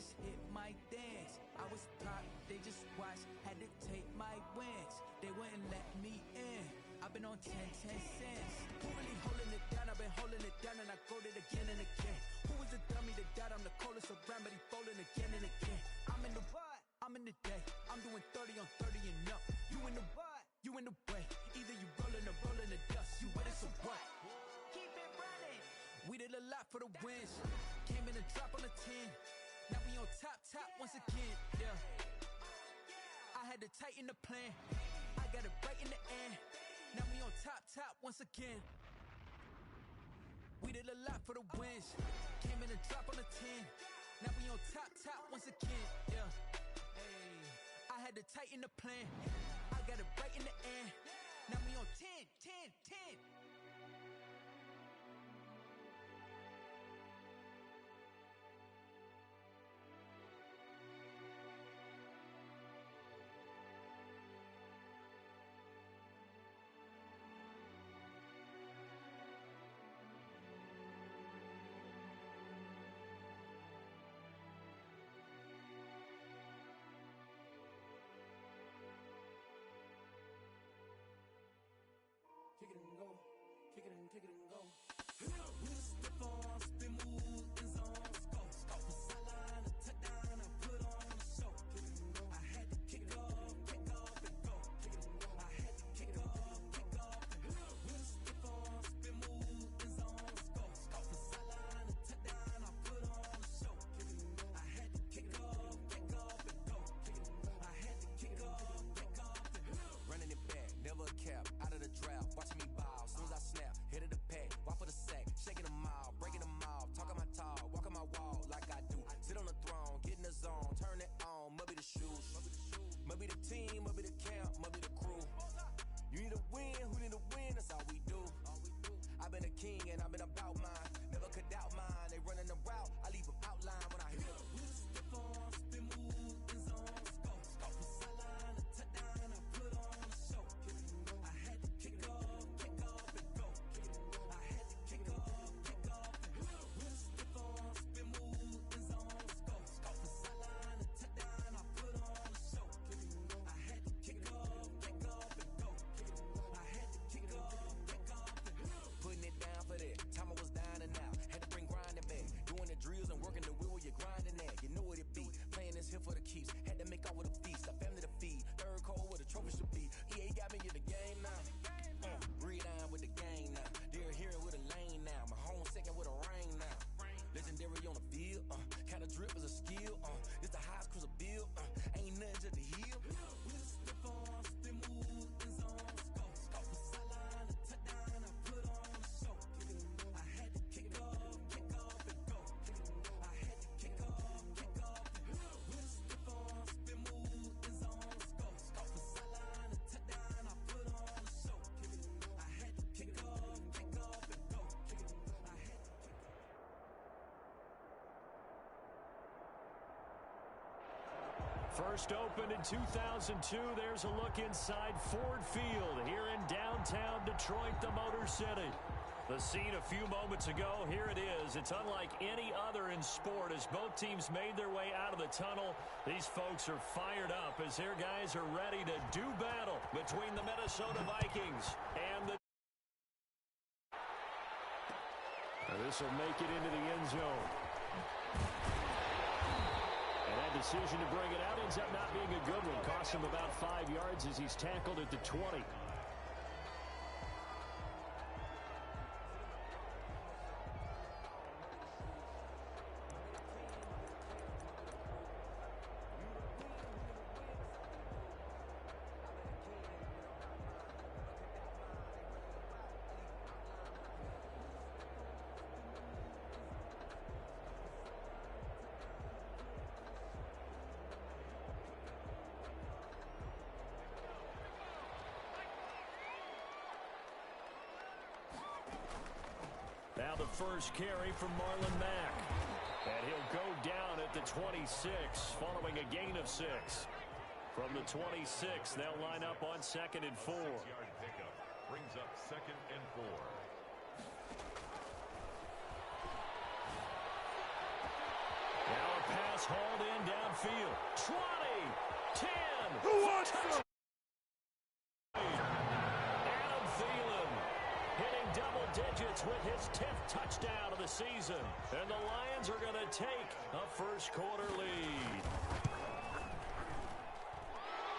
just hit my dance. I was top, they just watched, had to take my wins. They wouldn't let me in. I've been on 10 cents. Who really holding it down? I've been holding it down and I go it again and again. Who was the dummy that died? I'm the coldest around, but he folding again and again. I'm in the what? I'm in the day. I'm doing 30 on 30 and up. You in the what? You in the way. Either you rolling or rolling the dust. You with it, so what? Keep it running. We did a lot for the wins. Came in a drop on the 10. Now we on top once again. Yeah. I had to tighten the plan. I got it right in the end. Now we on top once again. We did a lot for the wins. Came in a drop on the 10. Now we on top once again. Yeah. Hey. I had to tighten the plan. I got it right in the end. Now we on 10. Kick it and go, kick it and go. We the stiff on, spin move, in zones, go. From sideline to touchdown, I put on the show. Kick it and go. I had to kick off and go. Kick it and go. I had to kick off and go. We the stiff on, spin move, in zones, go. From sideline to touchdown, I put on the show. Kick it and go. I had to kick off and go. Kick it and go. I had to kick off and go. Running it back, never a cap, out of the draft. Watching me ball, soon as I snap, hit of the pack, walk for the sack, shaking them all, breaking them off, talking my talk, walking my wall like I do. Sit on the throne, get in the zone, turn it on, must be the shoes, must be the team, must be the camp, must be the crew. You need a win, who need a win, that's all we do. I've been a king and I've been about mine, never could doubt mine. They running the route, I leave them outline when I hit them. We step on, spin move, in zones, go. From sideline to touchdown, I put on the show. I had to kick off and go. I had to kick off and go. We step on, spin move, in zones, go. From sideline to touchdown, I put on the show. I had to kick off and go. I had to kick off and go. Putting it down for that, time I was down and out, had to bring grinding back, doing the drills and working the wheel where you're grinding at, you know what it be, playing this here for the keeps, had to make out with a feast, a family to feed, third cold where the trophy should be, EA got me in the game now, breathe on with the game now, they're hearing with a lane now, my home second with a rain now, legendary on the field, kind of drip is a skill, it's the highest cruiser bill, ain't nothing just to heal. We step on, spin move, in zones, go. From sideline to touchdown, I put on the show. I had to kick off and go. I had to kick off and go. We step on, spin move, in zones, go. From sideline to touchdown, I put on the show. I had to kick off and go. I had to kick off. First opened in 2002, there's a look inside Ford Field here in downtown Detroit, the Motor City. The scene a few moments ago, here it is. It's unlike any other in sport as both teams made their way out of the tunnel. These folks are fired up as their guys are ready to do battle between the Minnesota Vikings and the... This will make it into the end zone. And that decision to bring it out ends up not being a good one. Cost him about 5 yards as he's tackled at the 20. Now the first carry from Marlon Mack. And he'll go down at the 26 following a gain of 6. From the 26, they'll line up on 2nd and 4. 6-yard pickup brings up 2nd and 4. Now a pass hauled in downfield. 20, 10. Who wants some? Adam Thielen hitting double digits with his 10th touchdown of the season. And the Lions are going to take a first-quarter lead.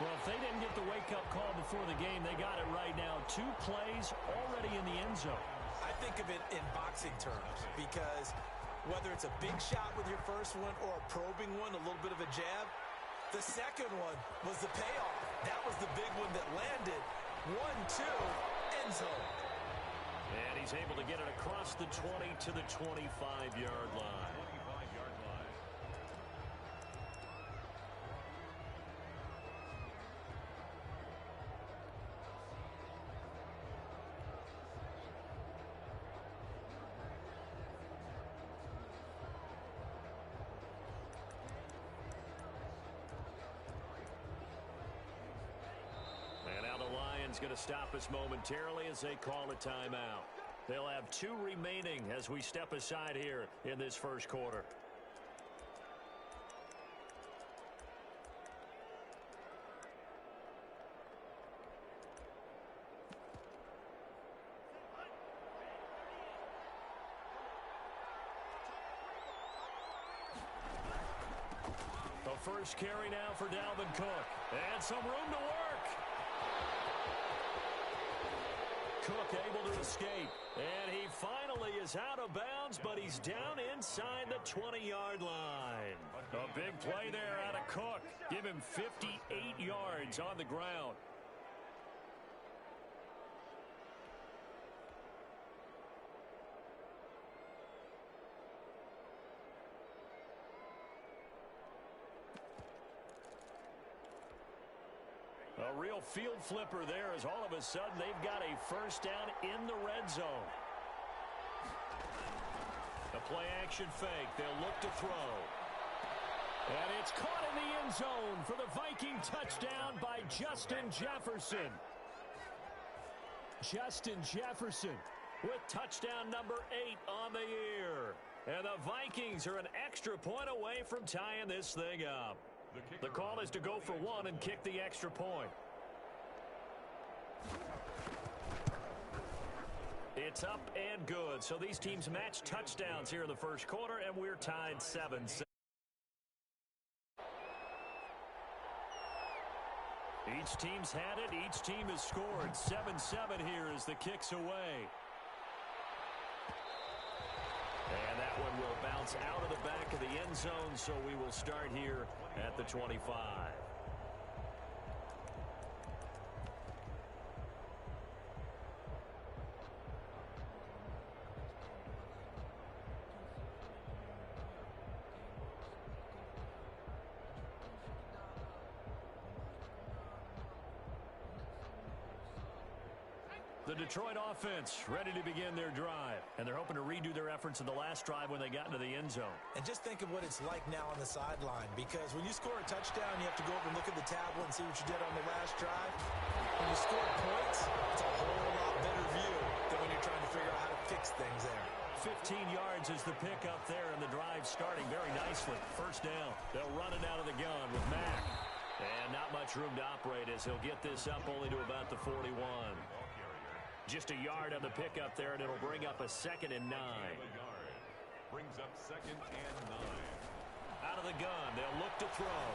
Well, if they didn't get the wake-up call before the game, they got it right now. 2 plays already in the end zone. I think of it in boxing terms because whether it's a big shot with your first one or a probing one, a little bit of a jab, the second one was the payoff. That was the big one that landed. 1-2, end zone. And he's able to get it across the 20 to the 25-yard line. Going to stop us momentarily as they call a timeout. They'll have 2 remaining as we step aside here in this first quarter. The first carry now for Dalvin Cook. And some room to work. Cook able to escape, and he finally is out of bounds, but he's down inside the 20-yard line. A big play there out of Cook. Give him 58 yards on the ground. A real field flipper there as all of a sudden they've got a first down in the red zone. A play action fake. They'll look to throw. And it's caught in the end zone for the Viking touchdown by Justin Jefferson. Justin Jefferson with touchdown number 8 on the year. And the Vikings are an extra point away from tying this thing up. The call is to go for 1 and kick the extra point. It's up and good. So these teams match touchdowns here in the first quarter, and we're tied 7-7. Each team's had it. Each team has scored. 7-7 here as the kick's away. And that one will bounce out of the back of the end zone, so we will start here at the 25. The Detroit offense ready to begin their drive. And they're hoping to redo their efforts in the last drive when they got into the end zone. And just think of what it's like now on the sideline, because when you score a touchdown, you have to go over and look at the tablet and see what you did on the last drive. When you score points, it's a whole lot better view than when you're trying to figure out how to fix things there. 15 yards is the pickup there, and the drive starting very nicely. First down. They'll run it out of the gun with Mack. And not much room to operate as he'll get this up only to about the 41. Just a yard on the pickup there, and it'll bring up a 2nd and 9. Brings up 2nd and 9. Out of the gun, they'll look to throw.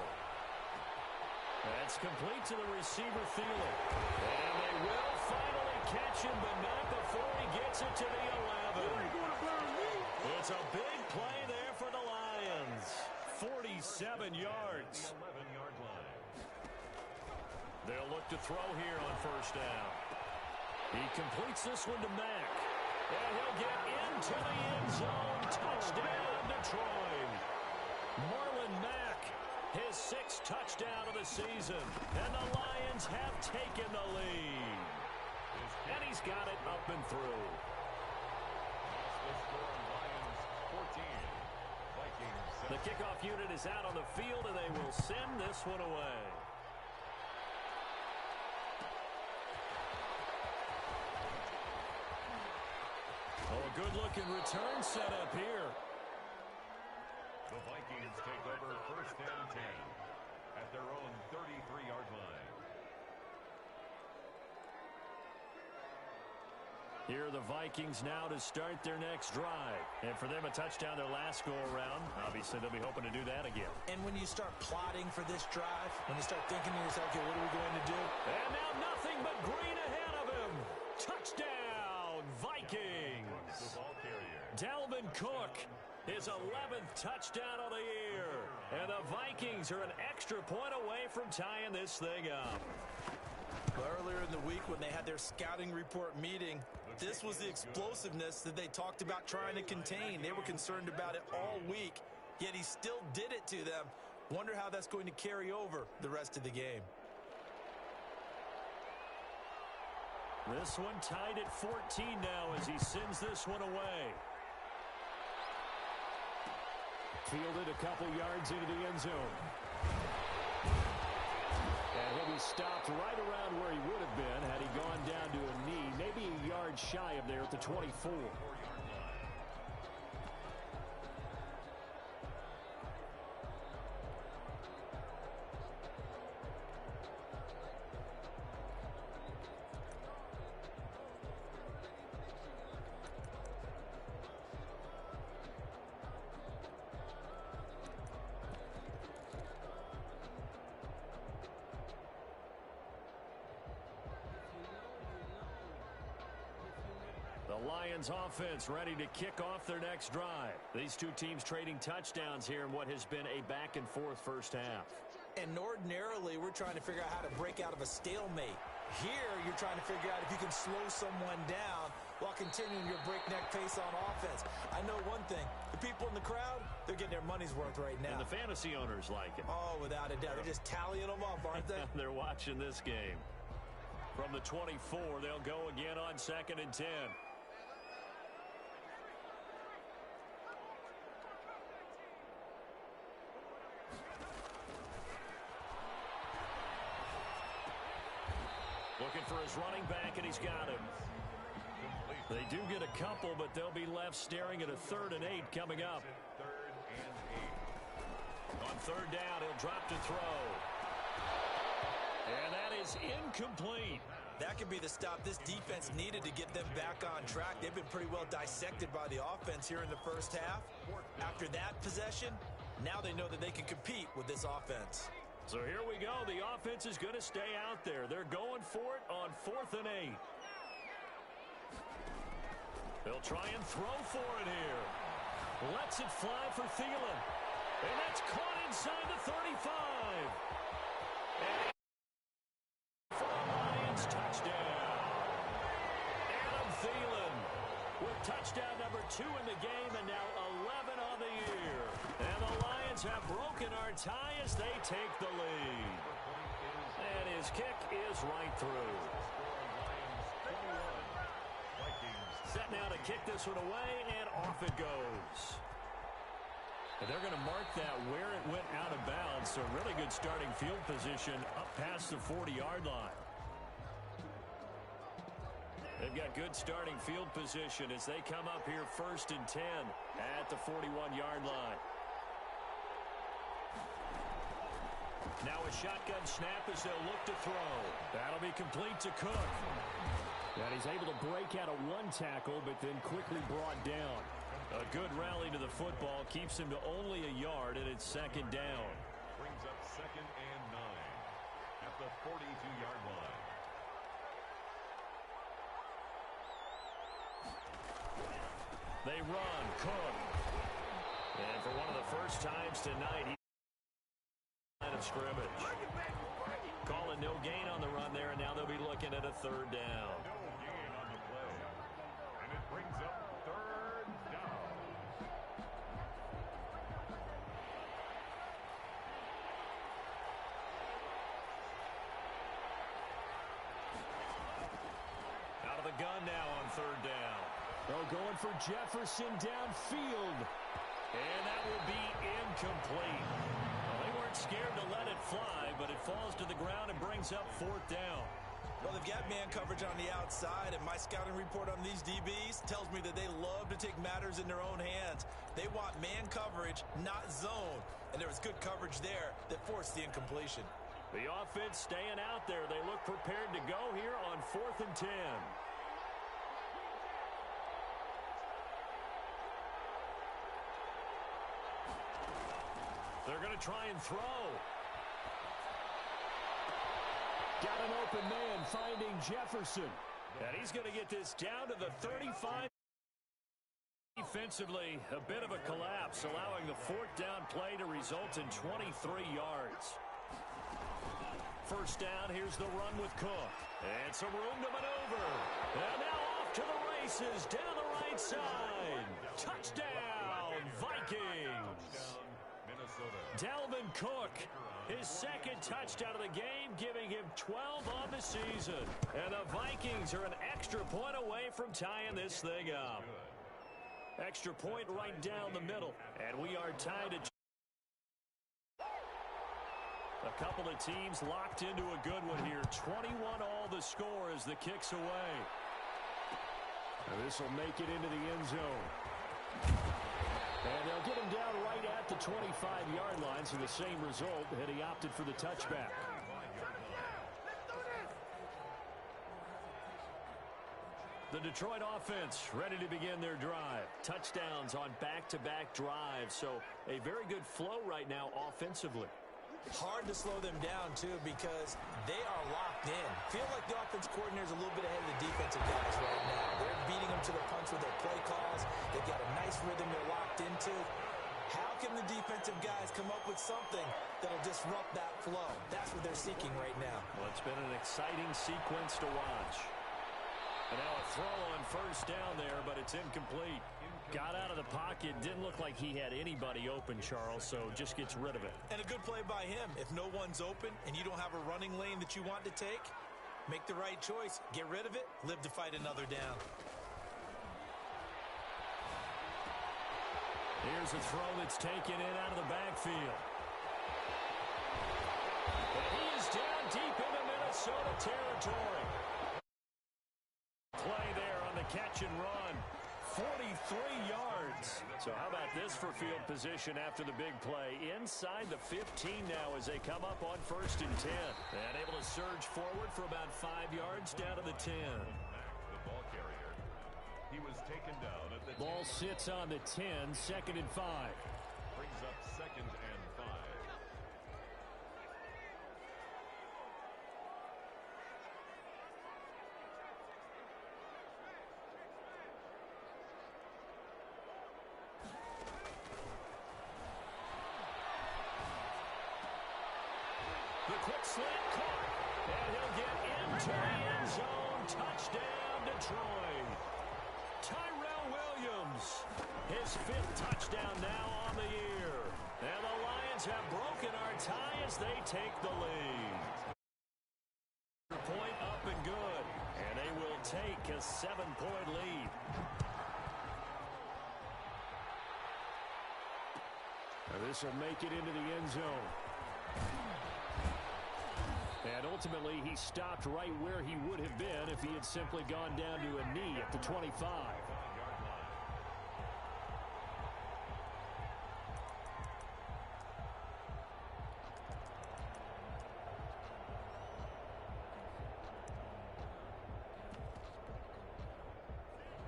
That's complete to the receiver, Thielen. And they will finally catch him, but not before he gets it to the 11. It's a big play there for the Lions. 47 yards. 11-yard line. They'll look to throw here on first down. He completes this one to Mack. And he'll get into the end zone. Touchdown, Detroit. Marlon Mack, his 6th touchdown of the season. And the Lions have taken the lead. And he's got it up and through. The kickoff unit is out on the field, and they will send this one away. Oh, a good-looking return setup here. The Vikings take over Here are the Vikings now to start their next drive. And for them, a touchdown their last go-around. Obviously, they'll be hoping to do that again. And when you start plotting for this drive, when you start thinking to yourself, okay, what are we going to do? And now nothing but green ahead of him. Touchdown, Vikings. Dalvin Cook, his 11th touchdown of the year. And the Vikings are an extra point away from tying this thing up. Earlier in the week when they had their scouting report meeting, this was the explosiveness that they talked about trying to contain. They were concerned about it all week, yet he still did it to them. Wonder how that's going to carry over the rest of the game. This one tied at 14 now as he sends this one away. Fielded a couple yards into the end zone. And he'll be stopped right around where he would have been had he gone down to a knee, maybe a yard shy of there at the 24. The Lions offense ready to kick off their next drive. These two teams trading touchdowns here in what has been a back-and-forth first half. And ordinarily, we're trying to figure out how to break out of a stalemate. Here, you're trying to figure out if you can slow someone down while continuing your breakneck pace on offense. I know one thing. The people in the crowd, they're getting their money's worth right now. And the fantasy owners like it. Oh, without a doubt. They're just tallying them up, aren't they? They're watching this game. From the 24, they'll go again on 2nd and 10. Looking for his running back, and he's got him. They do get a couple, but they'll be left staring at a 3rd and 8 coming up. On 3rd down, he'll drop to throw. And that is incomplete. That could be the stop this defense needed to get them back on track. They've been pretty well dissected by the offense here in the first half. After that possession, now they know that they can compete with this offense. So here we go. The offense is going to stay out there. They're going for it on 4th and 8. They'll try and throw for it here. Lets it fly for Thielen. And that's caught inside the 35. And for the Lions, touchdown. Adam Thielen with touchdown number 2 in the game and now 11 on the year. And the Lions have broken our tie as they take the lead. And his kick is right through. Set now to kick this one away, and off it goes. And they're going to mark that where it went out of bounds, so really good starting field position up past the 40-yard line. They've got good starting field position as they come up here 1st and 10 at the 41-yard line. Now a shotgun snap as they'll look to throw. That'll be complete to Cook. And he's able to break out of one tackle, but then quickly brought down. A good rally to the football keeps him to only a yard, and it's 2nd down. Brings up 2nd and 9 at the 42-yard line. They run. Cook. And for one of the first times tonight, he's line of scrimmage. Calling no gain on the run there, and now they'll be looking at a 3rd down. No gain on the play. And it brings up 3rd down. Out of the gun now on 3rd down. They're going for Jefferson downfield. And that will be incomplete. Well, they weren't scared to let it fly, but it falls to the ground and brings up 4th down. Well, they've got man coverage on the outside, and my scouting report on these DBs tells me that they love to take matters in their own hands. They want man coverage, not zone. And there was good coverage there that forced the incompletion. The offense staying out there. They look prepared to go here on 4th and 10. They're going to try and throw. Got an open man finding Jefferson. And he's going to get this down to the 35. Defensively, a bit of a collapse, allowing the fourth down play to result in 23 yards. First down, here's the run with Cook. And some room to maneuver. And now off to the races, down the right side. Touchdown, Vikings. Dalvin Cook, his second touchdown of the game, giving him 12 on the season. And the Vikings are an extra point away from tying this thing up. Extra point right down the middle. And we are tied at a couple of teams locked into a good one here. 21 all the score as the kick's away. This will make it into the end zone. And they'll get him down right at the 25-yard line, so the same result, and he opted for the touchback. The Detroit offense ready to begin their drive. Touchdowns on back-to-back drives, so a very good flow right now offensively. Hard to slow them down, too, because they are locked in. Feel like the offense coordinator is a little bit ahead of the defensive guys right now. They're beating them to the punch with their play calls. They've got a nice rhythm they're locked into. How can the defensive guys come up with something that'll disrupt that flow? That's what they're seeking right now. Well, it's been an exciting sequence to watch. And now a throw on first down there, but it's incomplete. Got out of the pocket. Didn't look like he had anybody open, Charles, so just gets rid of it. And a good play by him. If no one's open and you don't have a running lane that you want to take, make the right choice. Get rid of it. Live to fight another down. Here's a throw that's taken in out of the backfield. And he is down deep into Minnesota territory. Play there on the catch and run. 43 yards. So how about this for field position after the big play? Inside the 15 now as they come up on 1st and 10. And able to surge forward for about 5 yards down to the 10. The ball carrier. He was taken down at the ball sits on the 10, 2nd and 5. Brings up 2nd and 5. Quick slant caught, and he'll get into the end zone. Touchdown, Detroit. Tyrell Williams, his 5th touchdown now on the year. And the Lions have broken our tie as they take the lead. Point up and good, and they will take a 7-point lead. And this will make it into the end zone. And ultimately, he stopped right where he would have been if he had simply gone down to a knee at the 25.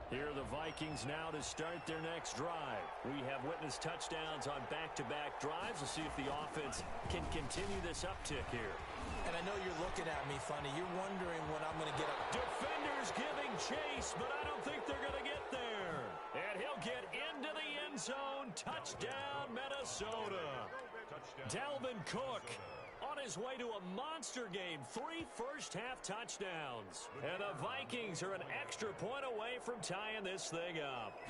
Here are the Vikings now to start their next drive. We have witnessed touchdowns on back-to-back drives. We'll see if the offense can continue this uptick here. And I know you're looking at me funny. You're wondering when I'm going to get up. Defenders giving chase, but I don't think they're going to get there. And he'll get into the end zone. Touchdown, Minnesota. Dalvin Cook on his way to a monster game. 3 first-half touchdowns. And the Vikings are an extra point away from tying this thing up.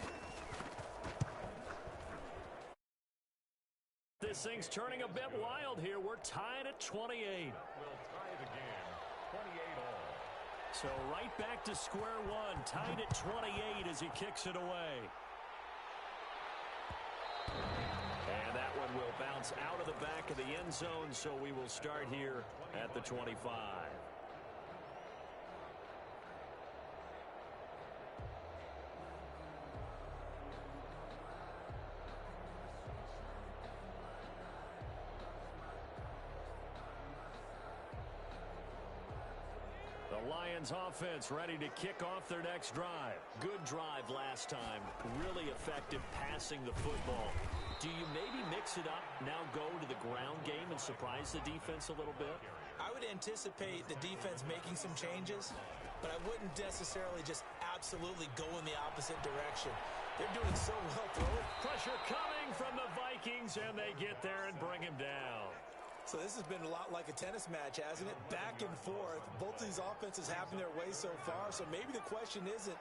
This thing's turning a bit wild here. We're tied at 28. We'll tie the game, 28 all. So right back to square one, tied at 28 as he kicks it away. And that one will bounce out of the back of the end zone, so we will start here at the 25. The Lions offense ready to kick off their next drive. Good drive last time. Really effective passing the football. Do you maybe mix it up, now go to the ground game and surprise the defense a little bit? I would anticipate the defense making some changes, but I wouldn't necessarily just absolutely go in the opposite direction. They're doing so well throwing. Pressure coming from the Vikings, and they get there and bring him down. So this has been a lot like a tennis match, hasn't it? Back and forth. Both of these offenses having their way so far, so maybe the question isn't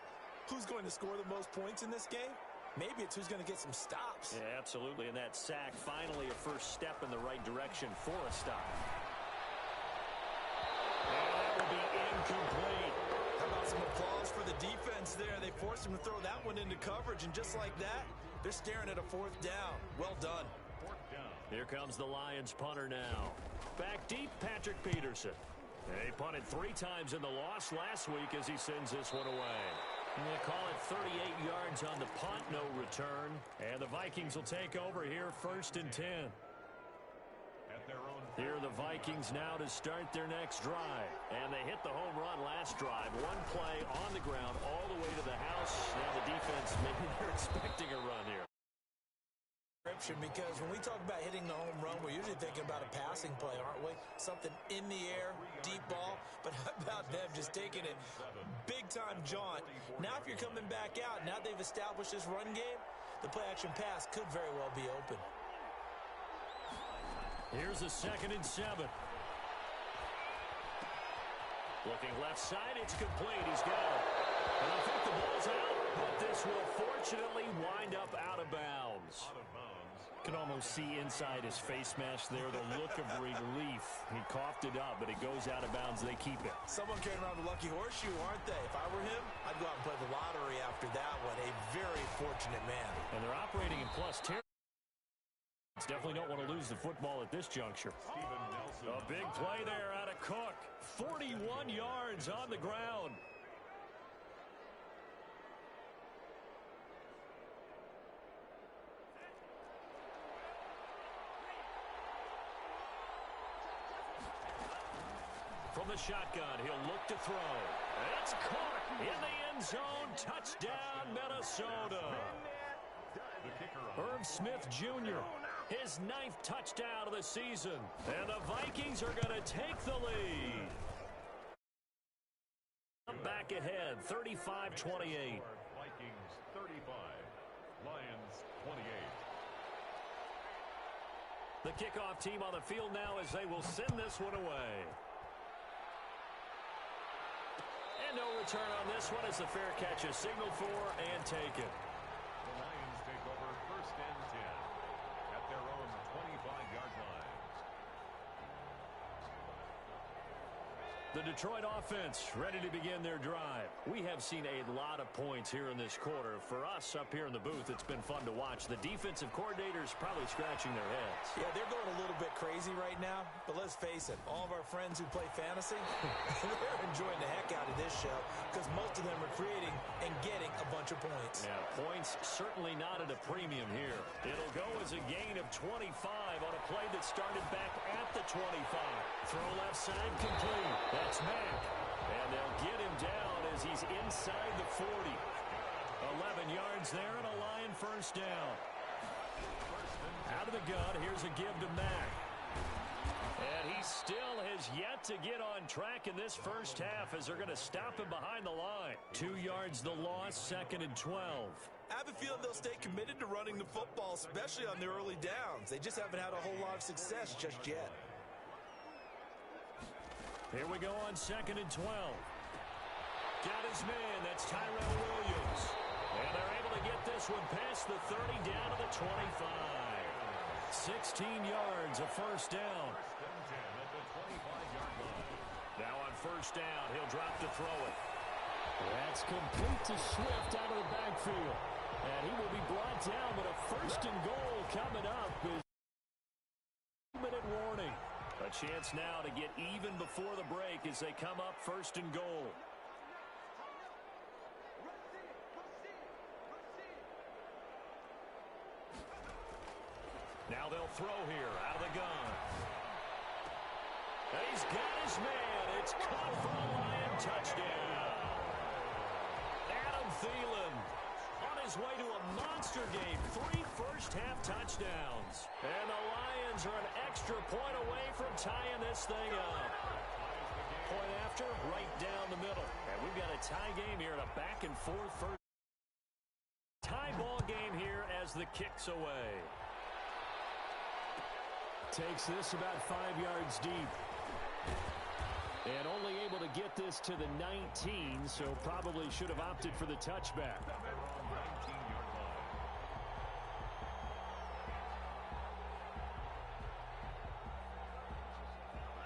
who's going to score the most points in this game. Maybe it's who's going to get some stops. Yeah, absolutely. And that sack, finally a first step in the right direction for a stop. And that will be incomplete. How about some applause for the defense there? They forced him to throw that one into coverage, and just like that, they're staring at a fourth down. Well done. Here comes the Lions punter now. Back deep, Patrick Peterson. He punted 3 times in the loss last week as he sends this one away. We'll call it 38 yards on the punt, no return. And the Vikings will take over here, 1st and 10. Here are the Vikings now to start their next drive. And they hit the home run last drive. One play on the ground all the way to the house. Now the defense, maybe they're expecting a run here. Because when we talk about hitting the home run, we're usually thinking about a passing play, aren't we? Something in the air, deep ball. But how about them just taking it big-time jaunt? Now if you're coming back out, now they've established this run game, the play-action pass could very well be open. Here's a 2nd and 7. Looking left side, it's complete. He's got it. And I think the ball's out, but this will fortunately wind up out of bounds. You can almost see inside his face mask there the look of relief. He coughed it up, but it goes out of bounds. They keep it. Someone came around the lucky horseshoe, aren't they? If I were him, I'd go out and play the lottery after that one. A very fortunate man. And they're operating in plus territory. Definitely don't want to lose the football at this juncture. A big play there out of Cook. 41 yards on the ground. From the shotgun, he'll look to throw. It's caught in the end zone. Touchdown, Minnesota. Irv Smith Jr., his 9th touchdown of the season. And the Vikings are going to take the lead. Back ahead, 35-28. Vikings 35, Lions 28. The kickoff team on the field now as they will send this one away. And no return on this one as the fair catch is signaled for and taken. The Lions take over 1st and 10 at their own 25-yard line. The Detroit offense ready to begin their drive. We have seen a lot of points here in this quarter. For us up here in the booth, it's been fun to watch. The defensive coordinators probably scratching their heads. Yeah, they're going a little bit crazy right now, but let's face it, all of our friends who play fantasy, they're enjoying the heck out of this show because most of them are creating and getting a bunch of points. Yeah, points certainly not at a premium here. It'll go as a gain of 25 on a play that started back at the 25. Throw left side complete. That's Mack. And they'll get him down as he's inside the 40. 11 yards there and a Lion first down. Out of the gun, here's a give to Mack. And he still has yet to get on track in this first half as they're going to stop him behind the line. 2 yards the loss, 2nd and 12. I have a feeling they'll stay committed to running the football, especially on their early downs. They just haven't had a whole lot of success just yet. Here we go on 2nd and 12. Got his man, that's Tyrell Williams. And they're able to get this one past the 30 down to the 25. 16 yards, a first down. Now on first down, he'll drop to throw it. That's complete to Swift out of the backfield. And he will be brought down, but a 1st and goal coming up is a 2-minute warning. A chance now to get even before the break as they come up 1st and goal. Now they'll throw here out of the gun. And he's got his man. It's caught for a Lion touchdown. Adam Thielen on his way to a monster game. 3 first-half touchdowns. touchdowns. And the Lions are an extra point away from tying this thing up. Point after, right down the middle. And we've got a tie game here and a back-and-forth first. Tie ball game here as the kick's away. Takes this about 5 yards deep. And only able to get this to the 19, so probably should have opted for the touchback.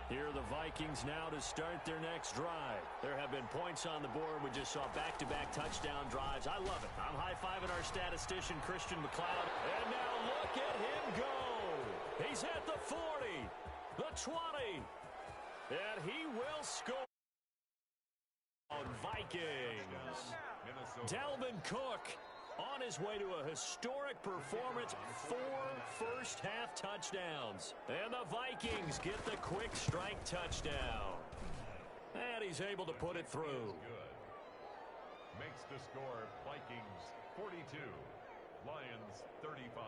Here are the Vikings now to start their next drive. There have been points on the board. We just saw back-to-back touchdown drives. I love it. I'm high-fiving our statistician, Christian McLeod. And now look at him go. He's at the 40, the 20, and he will score. On Vikings. Dalvin Cook on his way to a historic performance, 4 first-half touchdowns. And the Vikings get the quick strike touchdown. And he's able to put it through. Makes the score Vikings 42, Lions 35.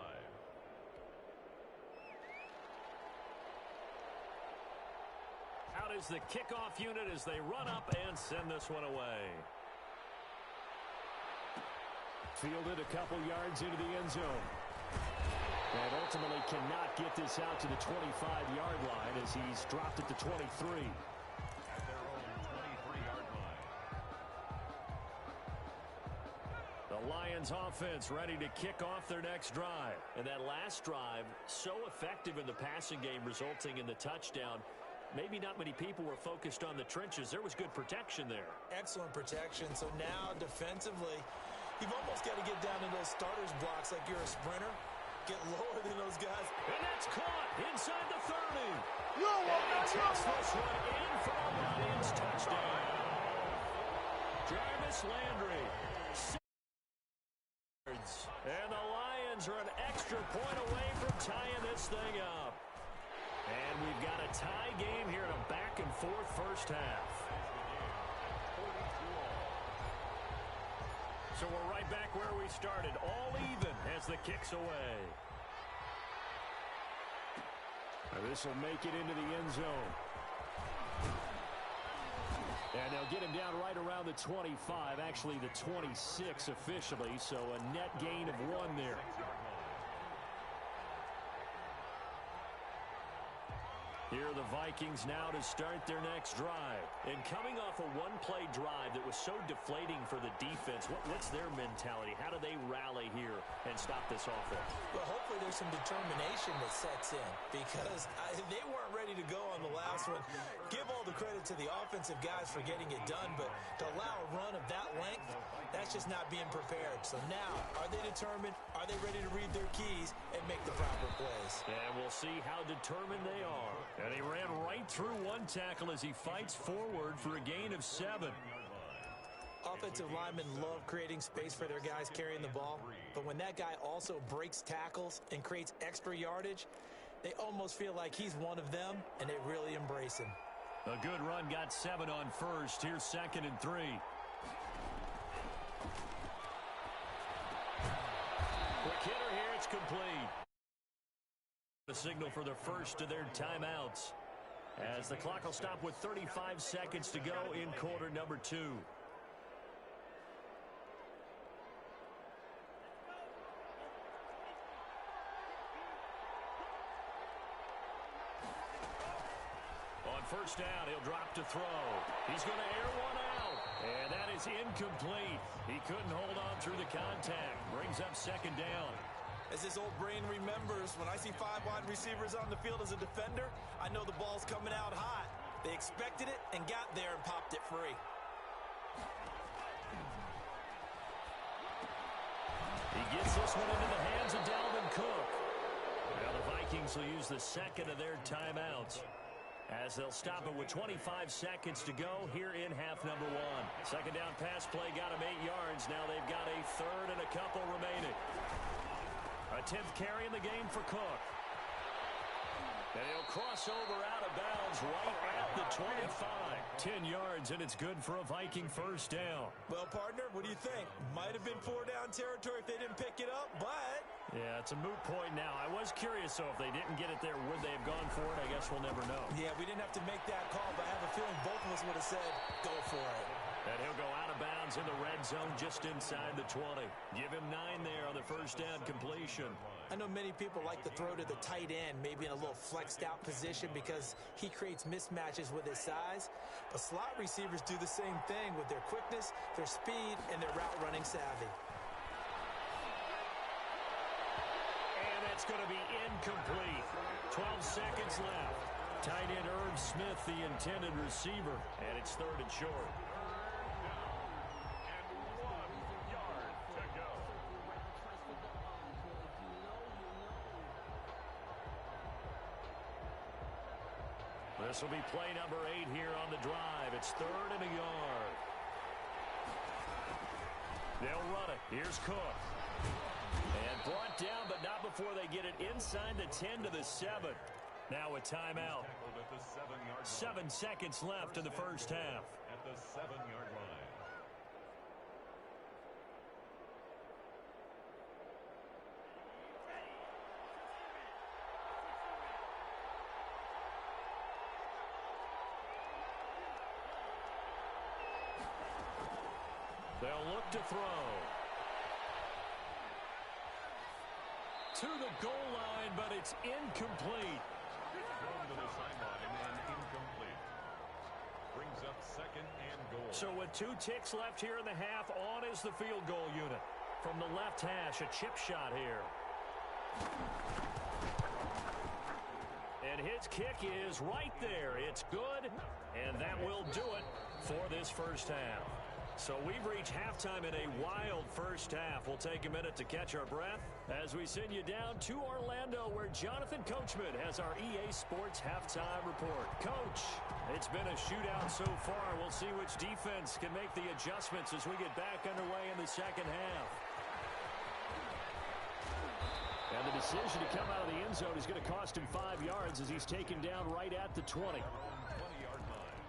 Out is the kickoff unit as they run up and send this one away. Fielded a couple yards into the end zone. And ultimately cannot get this out to the 25-yard line as he's dropped at the 23. At their own 23-yard line. The Lions offense ready to kick off their next drive. And that last drive, so effective in the passing game, resulting in the touchdown. Maybe not many people were focused on the trenches. There was good protection there. Excellent protection. So now defensively, you've almost got to get down in those starters blocks like you're a sprinter. Get lower than those guys. And that's caught inside the 30. And he takes this one in for a Lions touchdown. Jarvis Landry. And the Lions are an extra point away from tying this thing up. And we've got a tie game here in a back-and-forth first half. So we're right back where we started, all even as the kick's away. This will make it into the end zone. And they'll get him down right around the 25, actually the 26 officially, so a net gain of 1 there. Here are the Vikings now to start their next drive. And coming off a one-play drive that was so deflating for the defense, what's their mentality? How do they rally here and stop this offense? Well, hopefully there's some determination that sets in because they weren't ready to go on the last one. Give all the credit to the offensive guys for getting it done, but to allow a run of that length, that's just not being prepared. So now, are they determined? Are they ready to read their keys and make the proper plays? And we'll see how determined they are. And he ran right through one tackle as he fights forward for a gain of 7. Offensive linemen love creating space for their guys carrying the ball, but when that guy also breaks tackles and creates extra yardage, they almost feel like he's one of them, and they really embrace him. A good run got 7 on first. Here's 2nd and 3. Quick hitter here, it's complete. The signal for the first of their timeouts as the clock will stop with 35 seconds to go in quarter number 2. On first down, he'll drop to throw. He's going to air one out, and that is incomplete. He couldn't hold on through the contact. Brings up 2nd down. As his old brain remembers, when I see 5 wide receivers on the field as a defender, I know the ball's coming out hot. They expected it and got there and popped it free. He gets this one into the hands of Dalvin Cook. Now the Vikings will use the 2nd of their timeouts as they'll stop it with 25 seconds to go here in half number 1. 2nd down pass play got him 8 yards. Now they've got a 3rd and a couple remaining. A 10th carry in the game for Cook. And he'll cross over out of bounds right at the 25. 10 yards, and it's good for a Viking first down. Well, partner, what do you think? Might have been 4-down territory if they didn't pick it up, but Yeah, it's a moot point now. I was curious, so if they didn't get it there, would they have gone for it? I guess we'll never know. Yeah, we didn't have to make that call, but I have a feeling both of us would have said, go for it. And he'll go out of bounds in the red zone just inside the 20. Give him 9 there on the first down completion. I know many people like to throw to the tight end, maybe in a little flexed out position because he creates mismatches with his size. But slot receivers do the same thing with their quickness, their speed, and their route running savvy. And that's going to be incomplete. 12 seconds left. Tight end Irv Smith, the intended receiver, and it's 3rd and short. This will be play number 8 here on the drive. It's 3rd and a yard. They'll run it. Here's Cook. And brought down, but not before they get it inside the 10 to the 7. Now a timeout. 7 seconds left in the first half. At the 7-yard line. They'll look to throw. To the goal line, but it's incomplete. Thrown to the sideline and incomplete. Brings up 2nd and goal. So with 2 ticks left here in the half, on is the field goal unit. From the left hash, a chip shot here. And his kick is right there. It's good, and that will do it for this first half. So we've reached halftime in a wild first half. We'll take a minute to catch our breath as we send you down to Orlando, where Jonathan Coachman has our EA Sports halftime report. Coach, it's been a shootout so far. We'll see which defense can make the adjustments as we get back underway in the second half. And the decision to come out of the end zone is going to cost him 5 yards as he's taken down right at the 20. 20-yard line.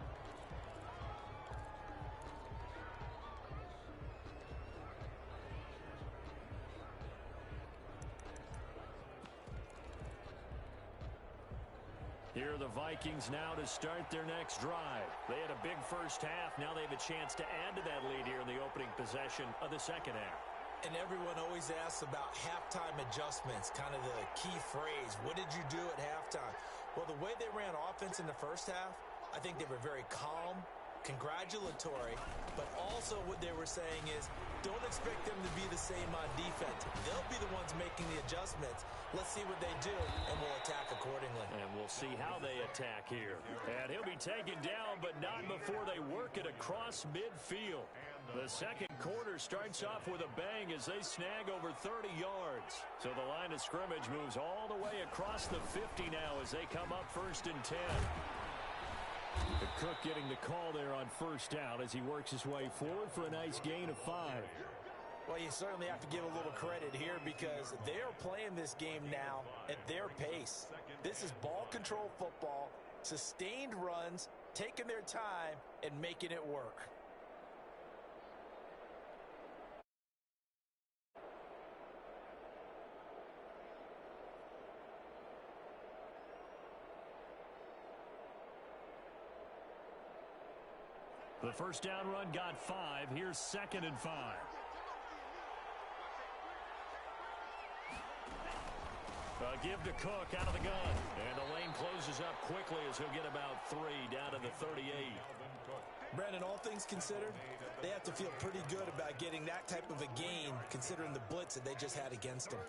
Here are the Vikings now to start their next drive. They had a big first half. Now they have a chance to add to that lead here in the opening possession of the second half. And everyone always asks about halftime adjustments, kind of the key phrase. What did you do at halftime? Well, the way they ran offense in the first half, I think they were very calm, congratulatory, but also what they were saying is don't expect them to be the same on defense. They'll be the ones making the adjustments. Let's see what they do, and we'll attack accordingly. And we'll see how they attack here. And he'll be taken down, but not before they work it across midfield. The second quarter starts off with a bang as they snag over 30 yards. So the line of scrimmage moves all the way across the 50 now as they come up 1st and 10. The Cook getting the call there on first down as he works his way forward for a nice gain of 5. Well, you certainly have to give a little credit here because they're playing this game now at their pace. This is ball control football, sustained runs, taking their time, and making it work. The first down run got 5. Here's 2nd and 5. A give to Cook out of the gun. And the lane closes up quickly as he'll get about 3 down to the 38. Brandon, all things considered, they have to feel pretty good about getting that type of a gain considering the blitz that they just had against them.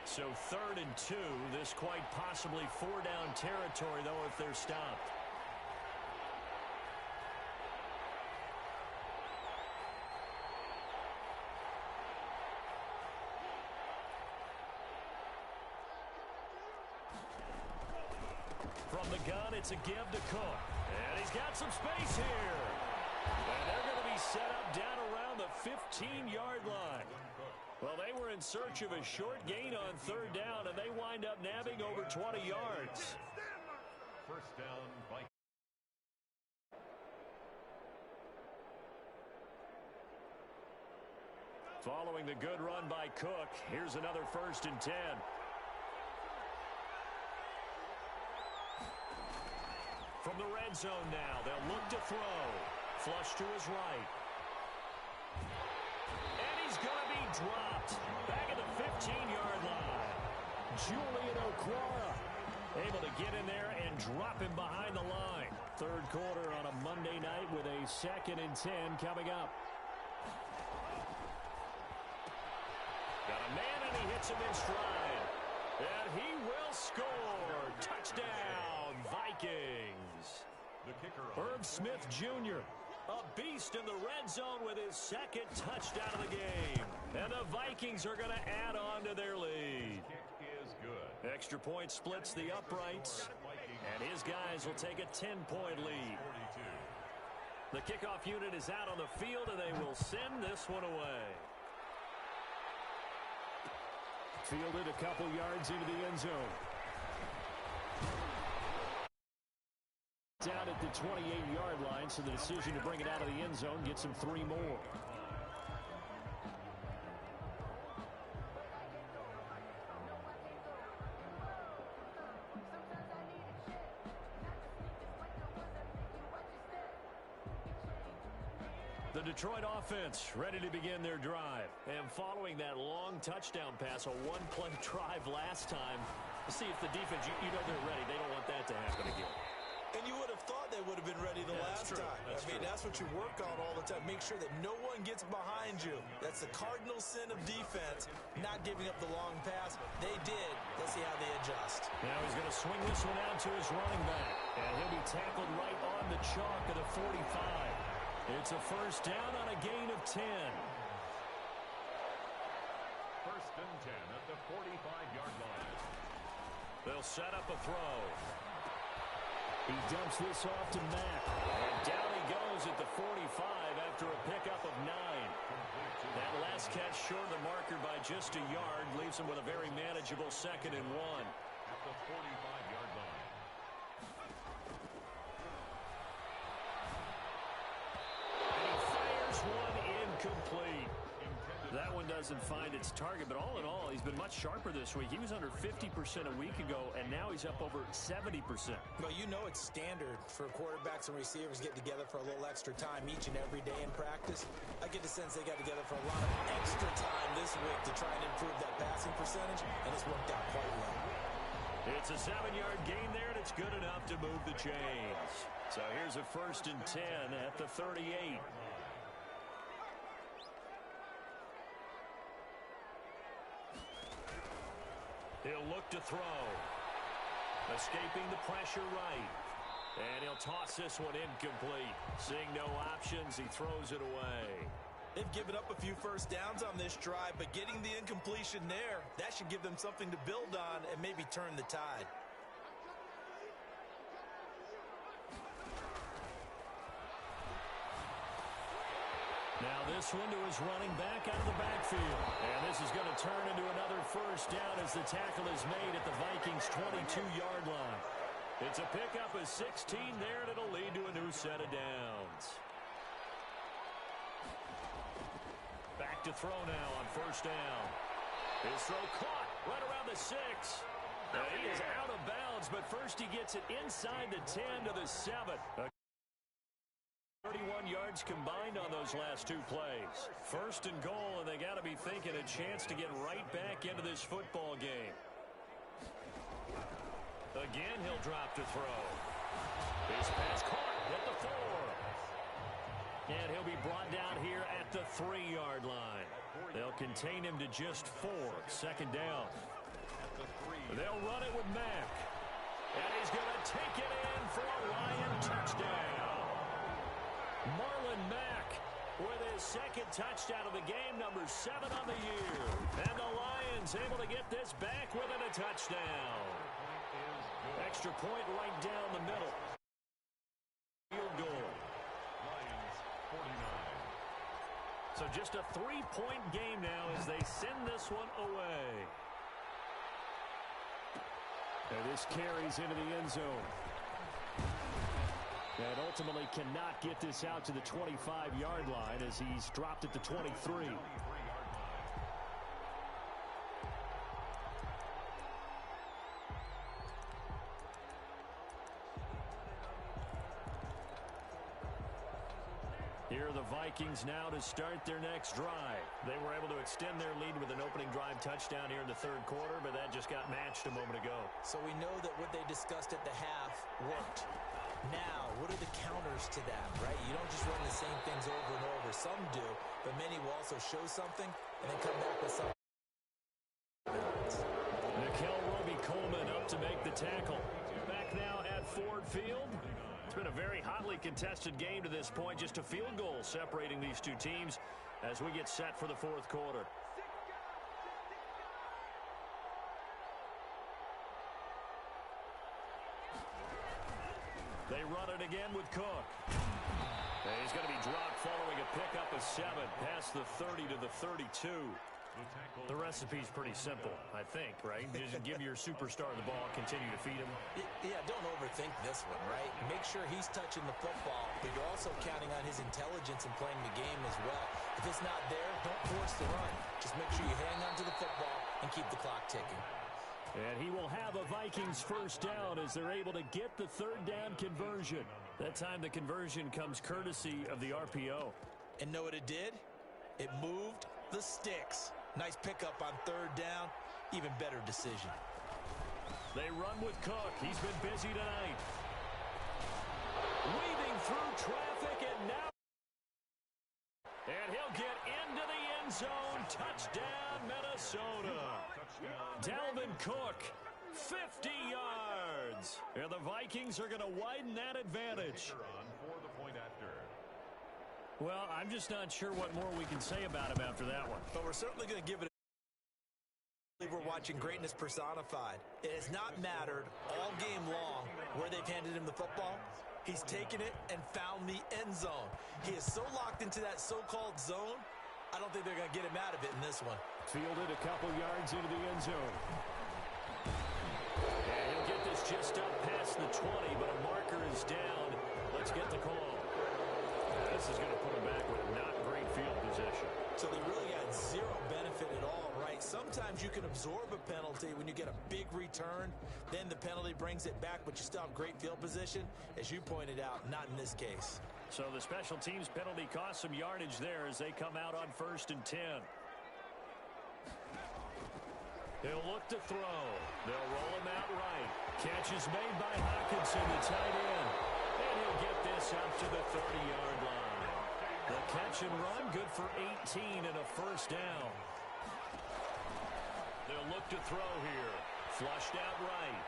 So 3rd and 2. This quite possibly 4-down territory, though, if they're stopped. From the gun, it's a give to Cook. And he's got some space here. And they're going to be set up down around the 15-yard line. Well, they were in search of a short gain on 3rd down, and they wind up nabbing over 20 yards. First down, Vikings. Following the good run by Cook, here's another 1st and 10. From the red zone now, they'll look to throw. Flush to his right. And he's going to be dropped. Back at the 15-yard line. Julian Okwara able to get in there and drop him behind the line. Third quarter on a Monday night with a 2nd and 10 coming up. Got a man and he hits him in stride. And he will score. Touchdown, Vikings. The kicker, Herb Smith Jr., a beast in the red zone with his 2nd touchdown of the game. And the Vikings are going to add on to their lead. kick is good. Extra point splits the uprights. And his guys will take a 10-point lead. 42. The kickoff unit is out on the field, and they will send this one away. Fielded a couple yards into the end zone. Down at the 28-yard line, so the decision to bring it out of the end zone gets him 3 more. The Detroit offense ready to begin their drive. And following that long touchdown pass, a 1-play drive last time, see if the defense, you know they're ready. They don't want that to happen again. And you would have thought they would have been ready the last time. That's what you work on all the time. Make sure that no one gets behind you. That's the cardinal sin of defense, not giving up the long pass. They did. Let's see how they adjust. Now he's going to swing this one out to his running back. And he'll be tackled right on the chalk of the 45. It's a 1st down on a gain of 10. 1st and 10 at the 45-yard line. They'll set up a throw. He dumps this off to Mack. And down he goes at the 45 after a pickup of 9. That last catch short of the marker by just a yard leaves him with a very manageable 2nd and 1. At the 45-yard line. One incomplete. That one doesn't find its target, but all in all, he's been much sharper this week. He was under 50% a week ago, and now he's up over 70%. Well, you know it's standard for quarterbacks and receivers get together for a little extra time each and every day in practice. I get the sense they got together for a lot of extra time this week to try and improve that passing percentage, and it's worked out quite well. It's a 7-yard gain there, and it's good enough to move the chains. So here's a 1st and 10 at the 38. He'll look to throw. Escaping the pressure right. And he'll toss this one incomplete. Seeing no options, he throws it away. They've given up a few 1st downs on this drive, but getting the incompletion there, that should give them something to build on and maybe turn the tide. Now this one to his running back out of the backfield. And this is going to turn into another 1st down as the tackle is made at the Vikings' 22-yard line. It's a pickup of 16 there, and it'll lead to a new set of downs. Back to throw now on 1st down. His throw caught right around the 6. Now he is out of bounds, but first he gets it inside the 10 to the 7. 31 yards combined on those last 2 plays. 1st and goal, and they got to be thinking a chance to get right back into this football game. Again, he'll drop to throw. His pass caught at the 4. And he'll be brought down here at the 3-yard line. They'll contain him to just 4. 2nd down. They'll run it with Mack. And he's going to take it in for a Lion touchdown. Marlon Mack with his 2nd touchdown of the game, number 7 on the year. And the Lions able to get this back within a touchdown. Extra point right down the middle. Field goal. Lions 49. So just a 3-point game now as they send this one away. And this carries into the end zone. And ultimately cannot get this out to the 25-yard line as he's dropped at the 23. the Vikings now to start their next drive. They were able to extend their lead with an opening drive touchdown here in the third quarter, but that just got matched a moment ago. So we know that what they discussed at the half worked. Now, what are the counters to that, right? You don't just run the same things over and over. Some do, but many will also show something and then come back with something. Nickel Roby-Coleman up to make the tackle. Back now at Ford Field. It's been a very hotly contested game to this point. Just a field goal separating these two teams as we get set for the fourth quarter. They run it again with Cook. And he's going to be dropped following a pickup of 7 past the 30 to the 32. The recipe's pretty simple, I think, right? Just give your superstar the ball, continue to feed him. Yeah, don't overthink this one, right? Make sure he's touching the football, but you're also counting on his intelligence in playing the game as well. If it's not there, don't force the run. Just make sure you hang on to the football and keep the clock ticking. And he will have a Vikings first down as they're able to get the third down conversion. That time the conversion comes courtesy of the RPO. And know what it did? It moved the sticks. Nice pickup on third down. Even better decision. They run with Cook. He's been busy tonight. Weaving through traffic and now. And he'll get into the end zone. Touchdown, Minnesota. Dalvin Cook, 50 yards. And the Vikings are going to widen that advantage. Well, I'm just not sure what more we can say about him after that one. But we're certainly going to give it a... We're watching greatness personified. It has not mattered all game long where they've handed him the football. He's taken it and found the end zone. He is so locked into that so-called zone, I don't think they're going to get him out of it in this one. Fielded a couple yards into the end zone. And he'll get this just up past the 20, but a marker is down. Let's get the call. This is going to put him back with not great field position. So they really had zero benefit at all, right? Sometimes you can absorb a penalty when you get a big return. Then the penalty brings it back, but you still have great field position. As you pointed out, not in this case. So the special teams penalty cost some yardage there as they come out on 1st and 10. He'll look to throw. They'll roll him out right. Catch is made by Hockenson, the tight end. And he'll get this up to the 30-yard line. The catch and run, good for 18 and a first down. They'll look to throw here. Flushed out right.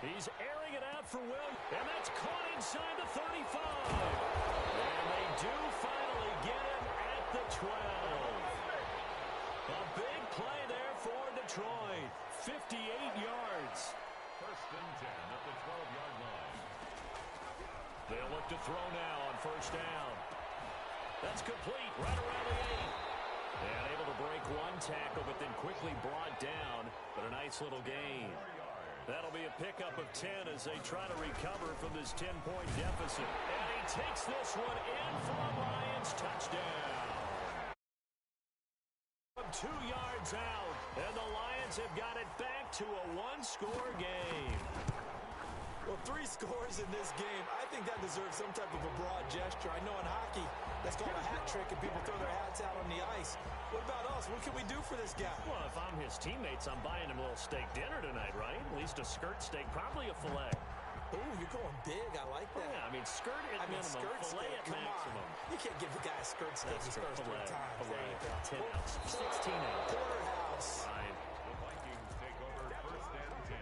He's airing it out for Williams. And that's caught inside the 35. And they do finally get him at the 12. A big play there for Detroit. 58 yards. 1st and 10 at the 12-yard line. They'll look to throw now on 1st down. That's complete right around the 8. And able to break one tackle, but then quickly brought down. But a nice little gain. That'll be a pickup of 10 as they try to recover from this 10-point deficit. And he takes this one in for a Lions touchdown. From 2 yards out, and the Lions have got it back to a one-score game. Well, 3 scores in this game. I think that deserves some type of a broad gesture. I know in hockey, that's called a hat trick, and people throw their hats out on the ice. What about us? What can we do for this guy? Well, if I'm his teammates, I'm buying him a little steak dinner tonight, right? At least a skirt steak, probably a filet. Ooh, you're going big. I like that. Yeah, I mean, skirt at minimum, skirt filet steak. at Come maximum. on. You can't give the guy a skirt steak his first 3 times. Filet, 10 ounce, 16 ounce. Porterhouse. Fine. The Vikings take over 1st and 10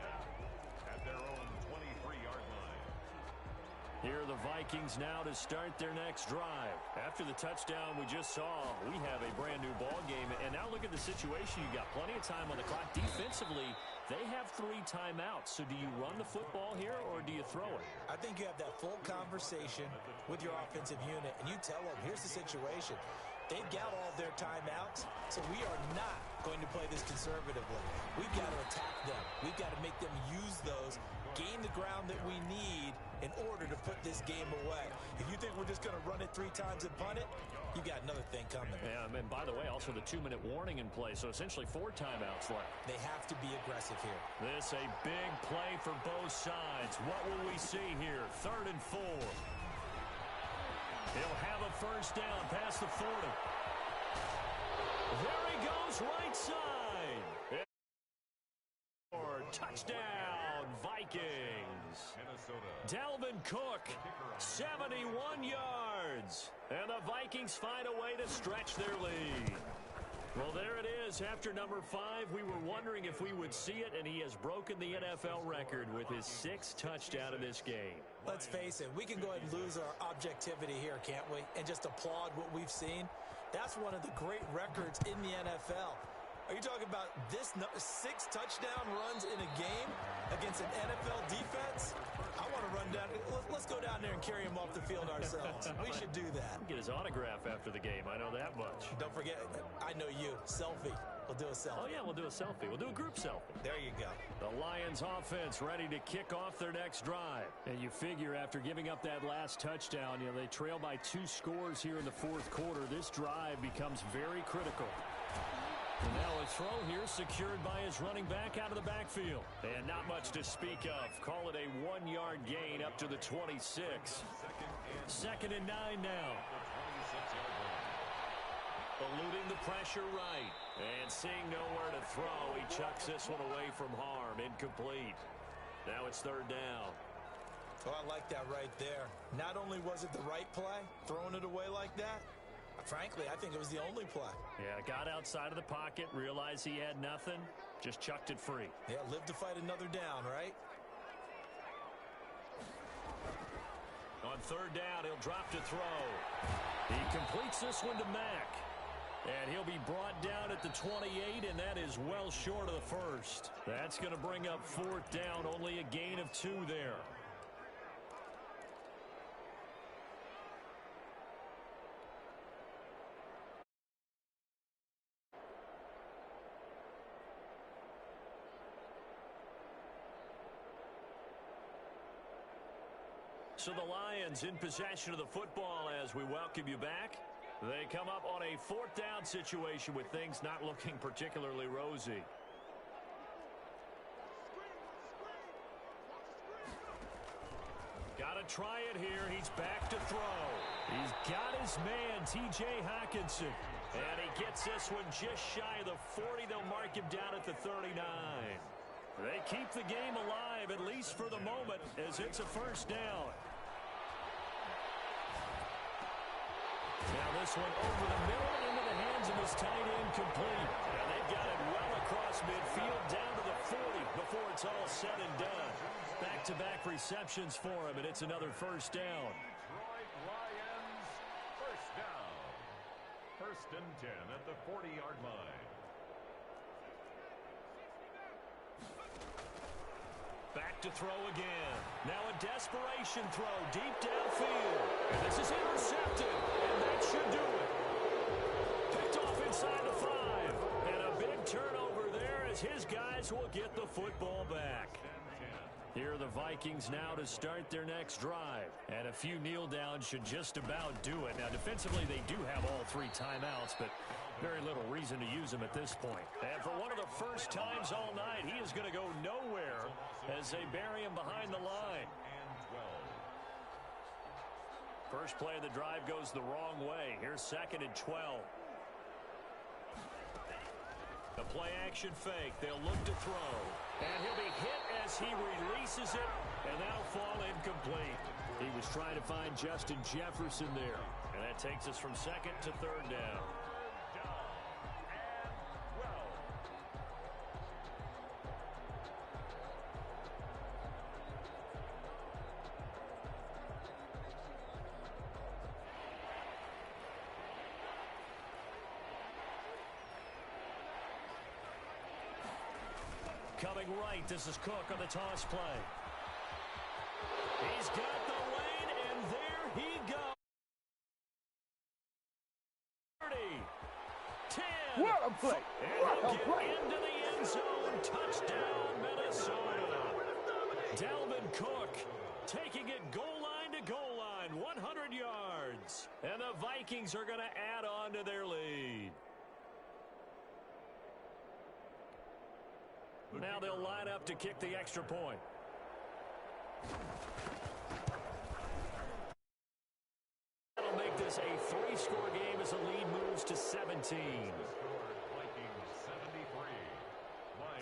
at their own 23-yard line. Here are the Vikings now to start their next drive. After the touchdown we just saw, we have a brand new ball game. And now look at the situation. You got plenty of time on the clock. Defensively, they have 3 timeouts. So do you run the football here or do you throw it? I think you have that full conversation with your offensive unit, and you tell them, here's the situation. They've got all of their timeouts, so we are not going to play this conservatively. We've got to attack them. We've got to make them use those, gain the ground that we need in order to put this game away. If you think we're just going to run it 3 times and punt it, you got another thing coming. Yeah, and by the way, also the 2-minute warning in play, so essentially 4 timeouts left. They have to be aggressive here. This a big play for both sides. What will we see here? 3rd and 4. He'll have a first down past the 40. There he goes, right side. Touchdown, Vikings. Dalvin Cook, 71 yards. And the Vikings find a way to stretch their lead. Well, there it is. After number 5, we were wondering if we would see it, and he has broken the NFL record with his 6th touchdown in this game. Let's face it, we can go ahead and lose our objectivity here, can't we? And just applaud what we've seen. That's one of the great records in the NFL. Are you talking about this 6 touchdown runs in a game against an NFL defense? I want to run down. Let's go down there and carry him off the field ourselves. We should do that. Get his autograph after the game. I know that much. Don't forget, I know you. Selfie. We'll do a selfie. Oh, yeah, we'll do a selfie. We'll do a group selfie. There you go. The Lions offense ready to kick off their next drive. And you figure after giving up that last touchdown, they trail by 2 scores here in the 4th quarter. This drive becomes very critical. And now a throw here secured by his running back out of the backfield. And not much to speak of. Call it a 1-yard gain up to the 26. 2nd and 9 now. Eluding the pressure right. And seeing nowhere to throw, he chucks this one away from harm. Incomplete. Now it's 3rd down. Oh, I like that right there. Not only was it the right play, throwing it away like that, frankly, I think it was the only play. Yeah, got outside of the pocket, realized he had nothing, just chucked it free. Yeah, live to fight another down, right? On 3rd down, he'll drop to throw. He completes this one to Mack. And he'll be brought down at the 28, and that is well short of the 1st. That's going to bring up 4th down, only a gain of 2 there. So the Lions in possession of the football as we welcome you back. They come up on a 4th down situation with things not looking particularly rosy. Got to try it here. He's back to throw. He's got his man, T.J. Hockenson. And he gets this one just shy of the 40. They'll mark him down at the 39. They keep the game alive, at least for the moment, as it's a 1st down. Now this one over the middle into the hands of his tight end, complete. And they've got it well across midfield down to the 40 before it's all said and done. Back-to-back receptions for him, and it's another 1st down. Detroit Lions, 1st down. 1st and 10 at the 40-yard line. Back to throw again. Now a desperation throw deep downfield. And this is intercepted. And that should do it. Picked off inside the 5. And a big turnover there as his guys will get the football back. Here are the Vikings now to start their next drive. And a few kneel downs should just about do it. Now defensively they do have all 3 timeouts, but very little reason to use them at this point. And for one of the first times all night, he is going to go nowhere as they bury him behind the line. First play of the drive goes the wrong way. Here's 2nd and 12. The play action fake. They'll look to throw. And he'll be hit as he releases it. And that'll fall incomplete. He was trying to find Justin Jefferson there. And that takes us from 2nd to 3rd down. Coming right, this is Cook on the toss play. He's got the lane, and there he goes. 30, 10. What a play! And he'll get into the end zone. Touchdown, Minnesota. Dalvin Cook taking it goal line to goal line, 100 yards. And the Vikings are going to add on to their lead. Now they'll line up to kick the extra point. That'll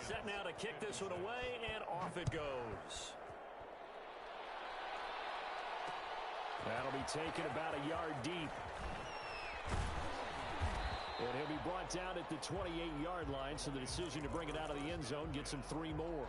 Set now to kick this one away, and off it goes. That'll be taken about a yard deep. And he'll be brought down at the 28-yard line, so the decision to bring it out of the end zone gets him 3 more.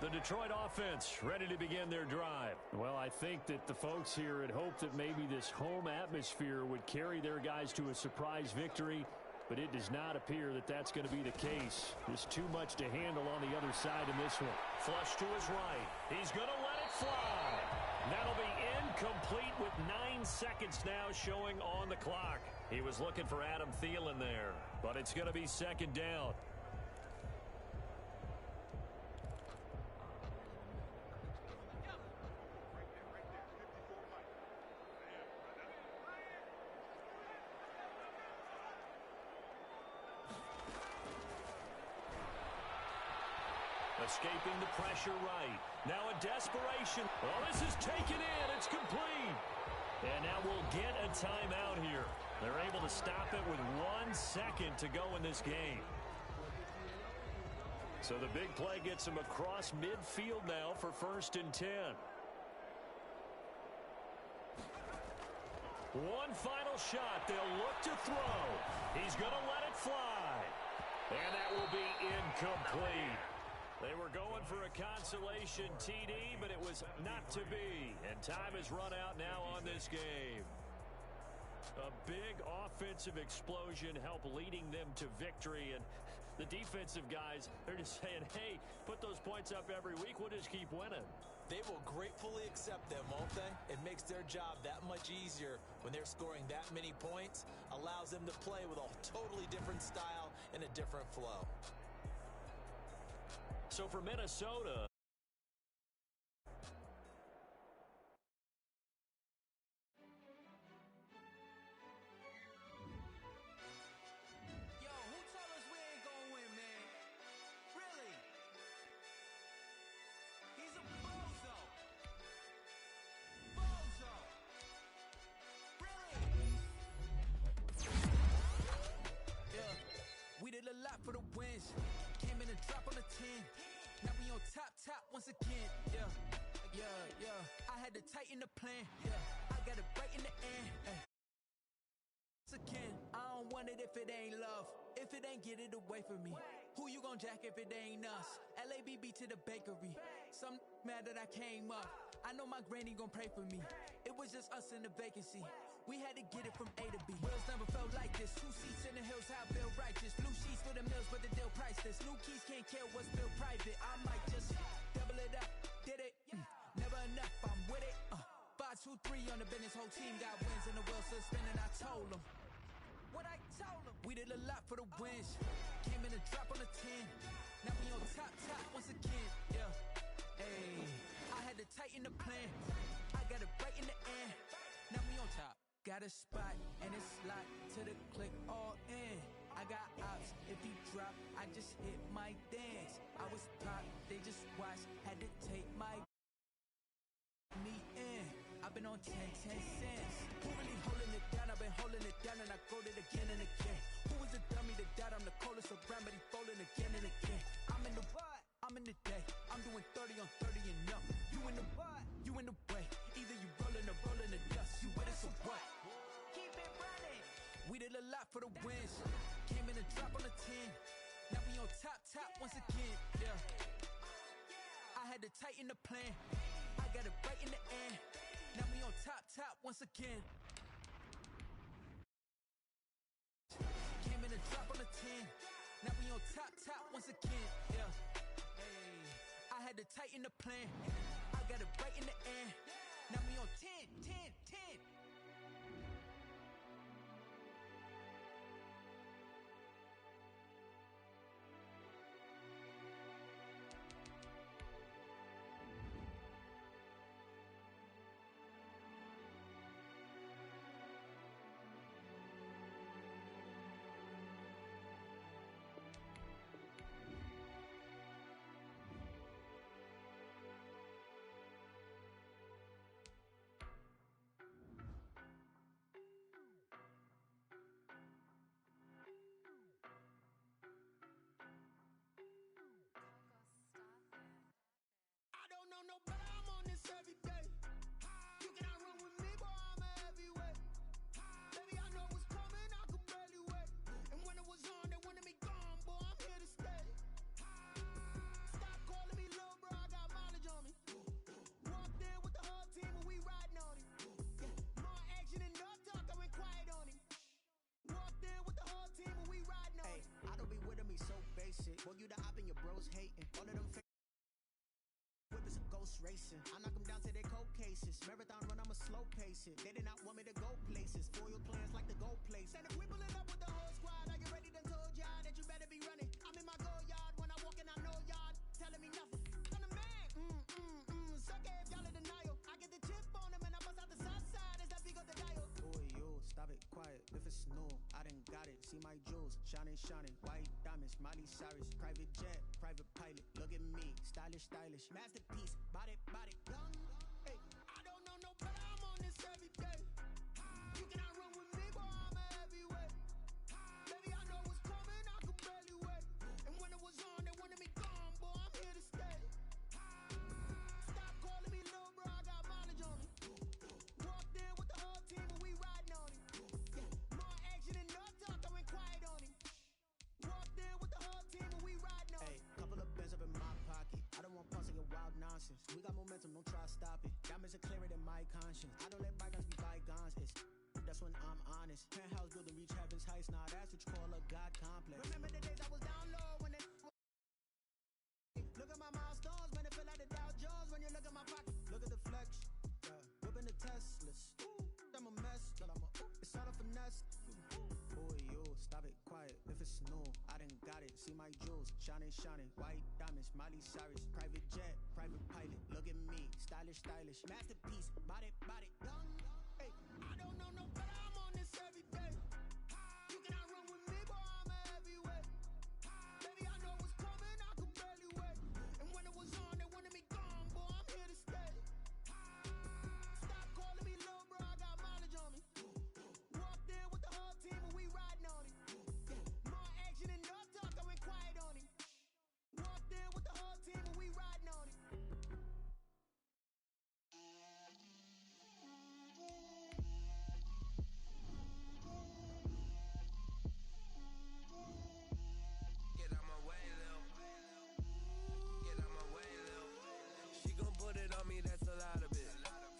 The Detroit offense ready to begin their drive. Well, I think that the folks here had hoped that maybe this home atmosphere would carry their guys to a surprise victory, but it does not appear that that's going to be the case. There's too much to handle on the other side in this one. Flush to his right. He's going to let it fly. That'll be incomplete with 9 seconds now showing on the clock. He was looking for Adam Thielen there, but it's going to be second down. Escaping the pressure right. Now a desperation. Oh, this is taken in. It's complete. And now we'll get a timeout here. They're able to stop it with 1 second to go in this game. So the big play gets him across midfield now for 1st and 10. One final shot. They'll look to throw. He's going to let it fly. And that will be incomplete. They were going for a consolation TD, but it was not to be. And time has run out now on this game. A big offensive explosion helped leading them to victory. And the defensive guys, they're just saying, hey, put those points up every week. We'll just keep winning. They will gratefully accept them, won't they? It makes their job that much easier when they're scoring that many points. Allows them to play with a totally different style and a different flow. So for Minnesota, Yo, who told us we ain't gonna win, man? Really? He's a bozo. Bozo. Really? Yeah, we did a lot for the wins. Came in a drop on the 10. Now we on top once again. Yeah. I had to tighten the plan. Yeah, I got it right in the end. Once again, I don't want it if it ain't love. If it ain't, get it away from me. Who you gon' jack if it ain't us? LABB to the bakery. Some mad that I came up. I know my granny gon' pray for me. It was just us in the vacancy. We had to get it from A to B. Wheels never felt like this. 2 seats in the hills, how built righteous. Blue sheets for the mills, but the deal priceless. New keys can't kill what's built private. I might just double it up. Did it? Never enough, I'm with it. 5, 2, 3 on the business. Whole team got wins and the wheels still spinning. I told them what I told them. We did a lot for the wins. Came in a drop on the 10. Now we on top once again. Yeah. Hey, I had to tighten the plan. I got it right in the end. Now we on top. Got a spot and it's locked to the click all in. I got ops, if he drop, I just hit my dance. I was pop, they just watched, had to take my me in. I've been on 10 cents. Who really holding it down? I've been holding it down and I quote it again and again. Who was the dummy that died? I'm the coldest around, but he falling again and again. I'm in the what? I'm in the day. I'm doing 30 on 30 and no. You in the what? You in the way. Either you rolling or rolling the dust. You with us or what? Keep it running. We did a lot for the wins. Came in a drop on the 10. Now we on top once again. Yeah. I had to tighten the plan. I got it right in the end. Now we on top once again. Came in a drop on the 10. Now we on top once again. Yeah. Hey, I had to tighten the plan. I got it right in the end. Now we on 10. racing. I knock them down to their cold cases. Marathon run, I'm a slow pace it. They did not want me to go places. Foil plans like the gold place. And if we pulling up with the whole squad, are you ready? Done told y'all that you better be running. I'm in my go yard when I walk in, I know y'all telling me nothing. I'm the man. Suck it if y'all in denial. I get the chip on them and I bust out the south side as that big up the dial. Boy, yo, stop it, quiet. If it's new, I done got it. See my jewels, shining, shining. White diamonds, Miley Cyrus. Private jet, private pilot. Look at me, stylish, stylish. Masterpiece, body, body. Young, hey, I don't know no better. I'm on this every day. You cannot run with me, boy, I'm a heavyweight. Baby, I know what's coming, I can barely wait. And when it was on, they wanted me gone, boy, I'm here to stay. Stop calling me little bro, I got mileage on me. Walked in with the whole team and we riding on it. More action and no talk, I went quiet on it. Walked in with the whole team and we riding on it. Hey, couple of bands up in my pocket. I don't want parts of your wild nonsense. We got momentum, don't try to stop it. Diamonds are clearer than my conscience. I don't let bygones be bygones. That's when I'm honest. Penthouse building, reach heaven's heights. Nah, that's what you call a God complex. Remember the days I was down low when they look at my milestones, man, it feel like the Dow Jones when you look at my pocket. Look at the flex, whipping the Teslas. I'm a mess, but it's all a finesse. Boy, yo, stop it, quiet. If it's new, I done got it. See my jewels, shining, shining. White diamonds, Miley Cyrus. Private jet, private pilot. Look at me, stylish, stylish. Masterpiece, body, body. Young, hey, I don't know no better. I'm on this every day. You cannot run with me, boy, I'm a heavyweight. Baby, I know what's coming, I can barely wait. And when it was on, they wanted me gone, boy, I'm here to stay. Stop calling me little bro, I got mileage on me. Walked in with the whole team and we riding on it. More action and no talk, I went quiet on it. Walked in with the whole team and we riding on it. Get out my way, Lil. Get out my way, Lil. She gon' put it on me, that's a lot of it.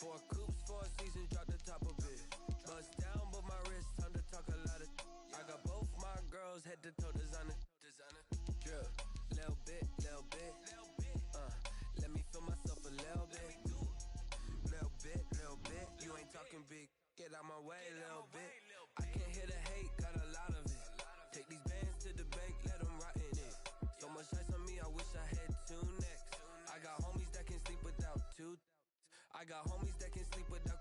4 coops, 4 seasons, drop the top of it. Bust down, but my wrist, time to talk a lot of. I got both my girls, head to toe designer. Drill, little bit, little bit. Let me feel myself a little bit. Little bit. You ain't talking big. Get out my way, little bit. I can't hear the hate, got a lot of it. Take these bands to the bank, let them rot in it. So much ice on me, I wish I had 2 necks. I got homies that can sleep without 2. I got homies that can sleep without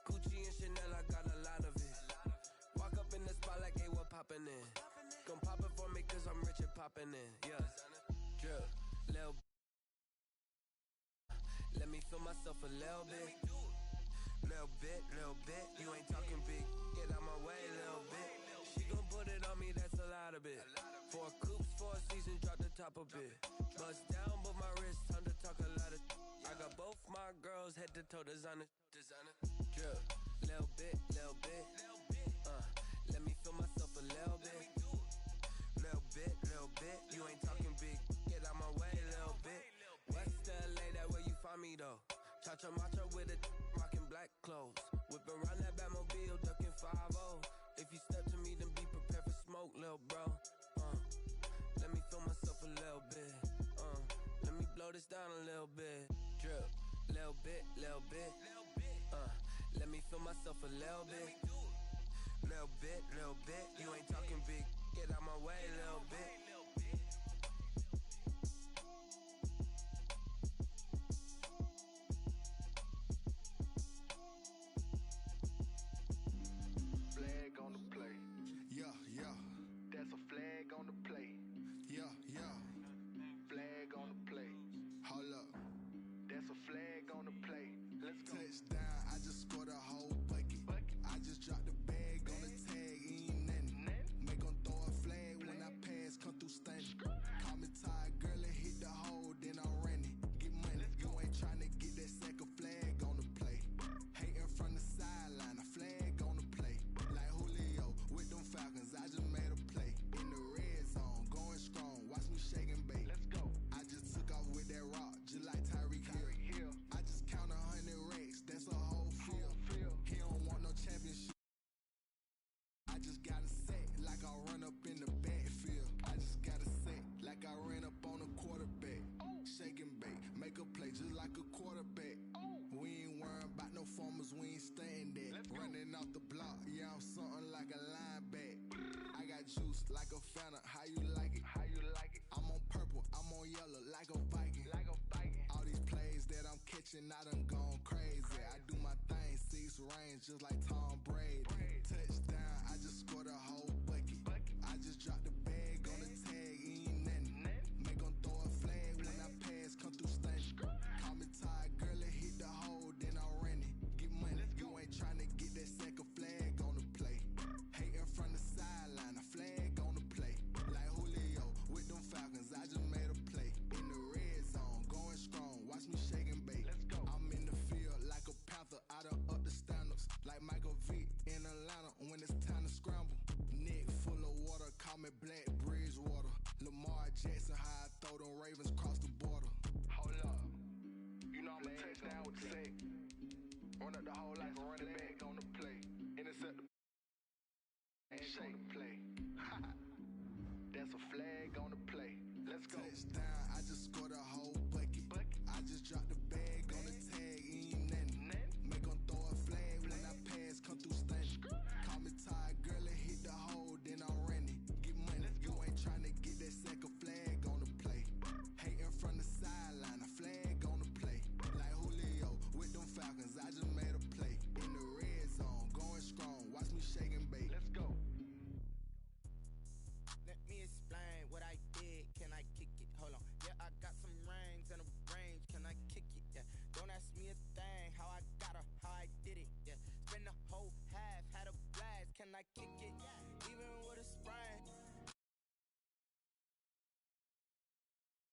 Gucci and Chanel, I got a lot of it. Walk up in the spot like, hey, what poppin' in? Gon' pop it for me cause I'm rich and poppin' in. Yeah, drill, little. Let me feel myself a little bit. Little bit. You ain't talking big. Get out my way, little bit. She gon' put it on me, that's a lot of it. 4 coops, 4 seasons, drop the top a bit. Bust down, but my wrist, time to talk a lot of. I got both my girls, head to toe designer. Drill, little bit. Let me feel myself a little bit. Little bit. You ain't talking big. Get out my way, little bit. West LA, that where you find me though. Cha-cha macha with a rockin' black clothes. Whippin' around that Batmobile, duckin' 5-0. If you step to me, then be prepared for smoke, lil' bro. Let me feel myself a little bit. Let me blow this down a little bit. Drip, little bit. Let me feel myself a little bit. Little bit. You ain't talking big. Get out my way, little bit. Flag on the play. Yeah. That's a flag on the play. Yeah. Flag on the play. Hold up. That's a flag on the play. Let's go. Touchdown, I just scored a whole bucket. I just dropped the bag on the tag, ain't nothing. Make 'em throw a flag when I pass, come through stunning. Call me tired, girl, and hit the hole, then I'm running. Get money, you ain't tryna get that second flag on the play. Hating from the sideline, a flag on the play. Like Julio with them Falcons, I just made a play. In the red zone, going strong, watch me shake and bake. Let's go. I just took off with that rock, just like Tyreek Hill. I just count 100 racks, that's a whole field. He don't want no championship. I just got a set like I run up in the backfield. I just got a set like I ran up on a quarterback. Shake and bake, make a play just on yellow like a Viking. All these plays that I'm catching, I done gone crazy. I do my thing, 6 range, just like Tom Brady. Touchdown, I just scored a whole bucket. I just dropped the bag on the tag, ain't nothing. Make 'em throw a flag when I pass, come through stunning. Call me tired, girl, it hit the hole, then I ran it. Get money, you ain't tryna get that second flag on the play. Hating from the sideline, a flag on the play. Like Julio with them Falcons, I just made a play. In the red zone, going strong, watch me shake and bake. I'm in the field like a panther, I done up the standards. Like Michael Vick in Atlanta when it's time to scramble. Neck full of water, call me Black Bridgewater. Lamar Jackson, how I throw them Ravens cross the border. Hold up, you know I'm a touchdown with the sack. Run up the whole like a running back on the play. Intercept the and shake the play. That's a flag on the play. Let's go. Touchdown, I just scored a whole bucket. I just dropped the bag on the tag, ain't nothing. Make 'em throw a flag when I pass, come through stunning. Call me tired, girl, it hit the hole, then I ran it. Get money, you ain't tryna get that second flag on the play. Hating from the sideline, a flag on the play. Like Julio with them Falcons, I just made a play. In the red zone, going strong, watch me shake and bake. Let's go. Let me explain what I did. Can I kick it? Hold on. Yeah, I got some rings and a range. Can I kick it? Yeah. Don't ask me a thing. How I got her, how I did it. Yeah. Spend the whole half, had a blast. Can I kick it?